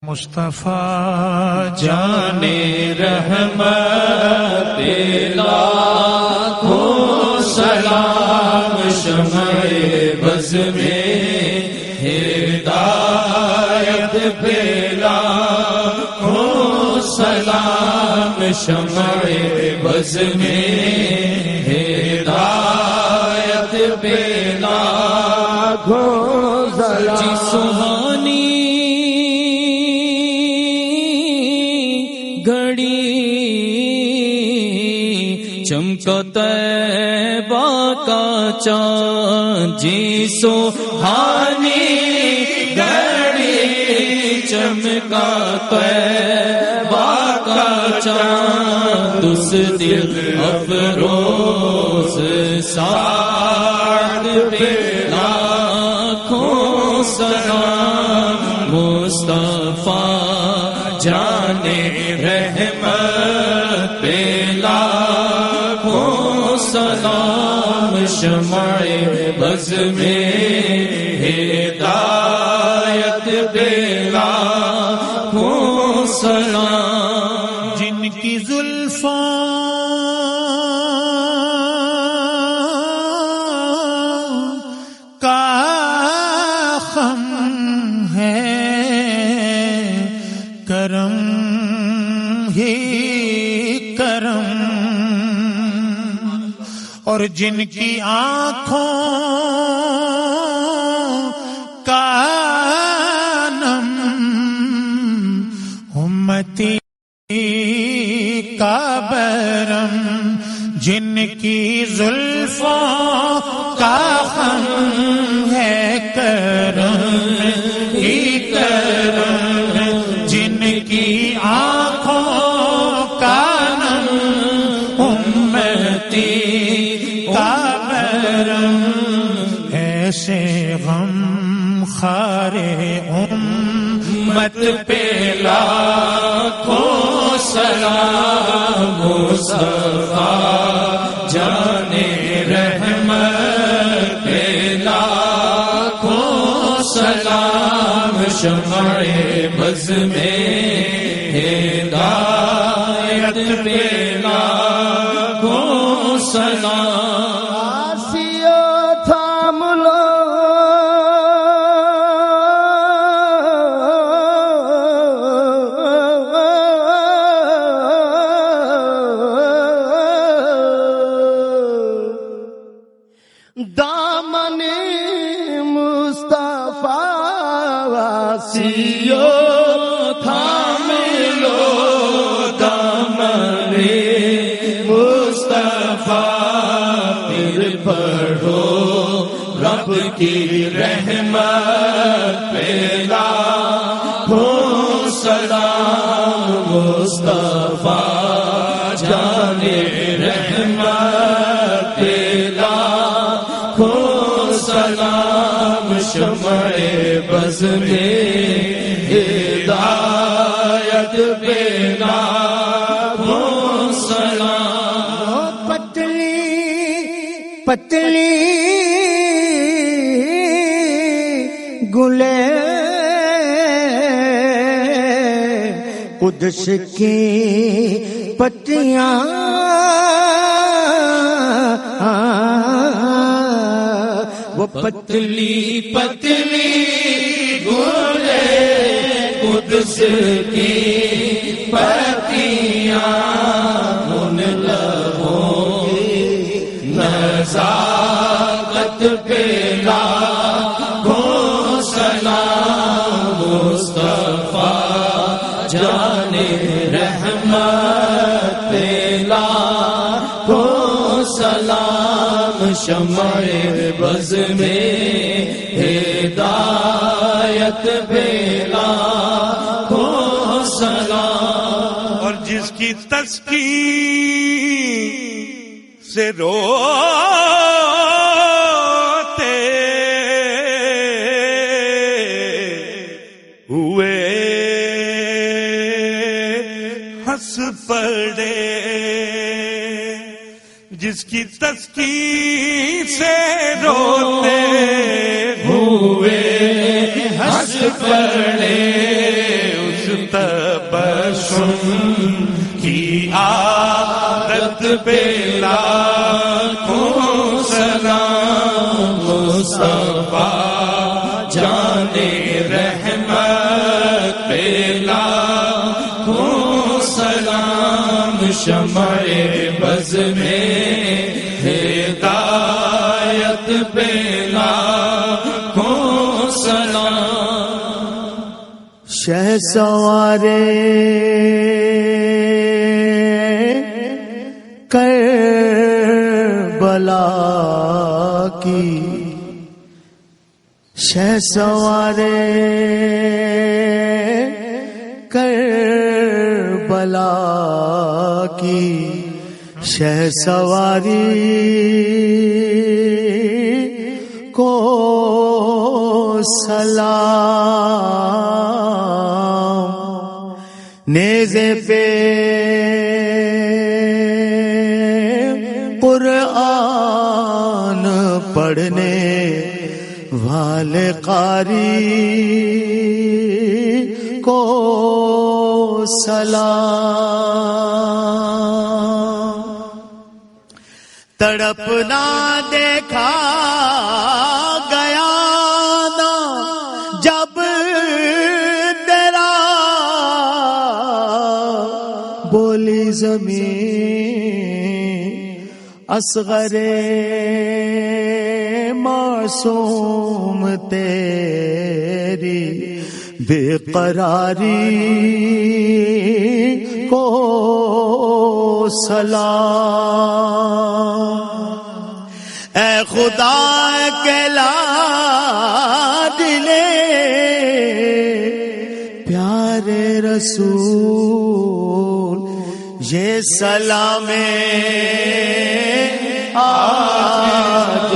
مصطفیٰ جانے رحمت لاکھوں سلام شمع بز میں ہدایت پہ لاکھوں سلام شمع بز میں ہدایت پہ لاکھوں سلام سہانی چمکا طیبہ کا چاند جی سہانی گھڑی چمکا طیبہ کا چاند اس دل افروز سعد پہ لاکھوں سلام مصطفیٰ جانے رحمت پہ سلام شمع بز میں ہدایت پہ لاکھوں سلام جن کی زلفوں کا خم ہے کرم ہی کرم اور جن کی آنکھوں کا نم امتی کا برم جن کی زلفوں کا خم ہے کرم ہی کرم جن کی آنکھوں کا نم امتی ایسے غم خارے امت پہ لاکھوں سلام مصطفیٰ جانے رحمت پہ لاکھوں سلام شمع بز میں ہدایت پہ لاکھوں سلام دامن مصطفیٰ واسیو تھام لو دامن مصطفیٰ پھر پڑھو رب کی رحمت پہ لاکھوں سلام مصطفیٰ جانے رحمت پہ سلام شمع بز میں ہدایت پہ لاکھوں سلام پتلی پتلی گلے قدس کی پتیاں وہ پتلی پتلی گلے قدس کی پتیاں ان لبوں کی نزاکت پہ لاکھوں سلام مصطفیٰ جانے رحمت پہ لاکھوں سلام شمع بز میں ہدایت پہ لاکھوں سلام اور جس کی تسکین سے روتے ہوئے ہنس پڑے جس کی تسکین سے روتے ہوئے ہنس پڑے اس پہ لاکھوں سلام مصطفیٰ جانے رحمت پہ لاکھوں سلام شمع بز میں ہدایت پہ لاکھوں سلام شہ سوارے کربلا کی شہ سوارے کربلا کی شہ سواری کو سلام نیزے پہ قرآن پڑھنے والے قاری کو سلام تڑپنا دیکھا گیا نا جب تیرا بولی زمین اصغر معصوم تیری بے قراری کو سلام اے خدا کے لاڈلے پیارے رسول یہ سلام آج